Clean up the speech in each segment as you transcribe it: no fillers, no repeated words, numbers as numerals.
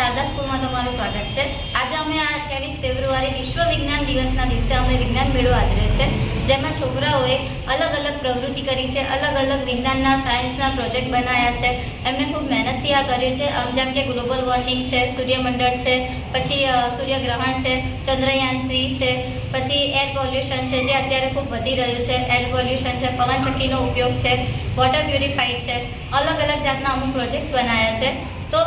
શારદા સ્કૂલમાં તમારું સ્વાગત છે। આજે અમે આ 28 ફેબ્રુઆરી વિશ્વ વિજ્ઞાન દિવસના દિવસે અમે વિજ્ઞાન મેળો આદર્યો છે, જેમાં છોકરાઓએ અલગ અલગ પ્રવૃત્તિ કરી છે, અલગ અલગ વિજ્ઞાનના સાયન્સના પ્રોજેક્ટ બનાવ્યા છે। એમને ખૂબ મહેનતથી આ કર્યું છે। જેમ કે ગ્લોબલ વોર્મિંગ છે, સૂર્યમંડળ છે, પછી સૂર્યગ્રહણ છે, ચંદ્રયાન 3 છે, પછી એર પોલ્યુશન છે જે અત્યારે ખૂબ વધી રહ્યું છે, એર પોલ્યુશન છે, પવનચક્કીનો ઉપયોગ છે, વોટર પ્યુરિફાઈડ છે, અલગ અલગ જાતના અમુક પ્રોજેક્ટ્સ બનાવ્યા છે। તો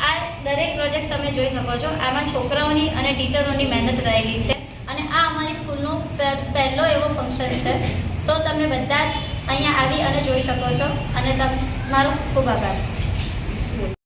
આ દરેક પ્રોજેક્ટ તમે જોઈ શકો છો, આમાં છોકરાઓની અને ટીચરોની મહેનત રહેલી છે અને આ અમારી સ્કૂલનો પહેલો એવો ફંક્શન છે। તો તમે બધા જ અહીંયા આવી અને જોઈ શકો છો અને તમારો ખૂબ આભાર।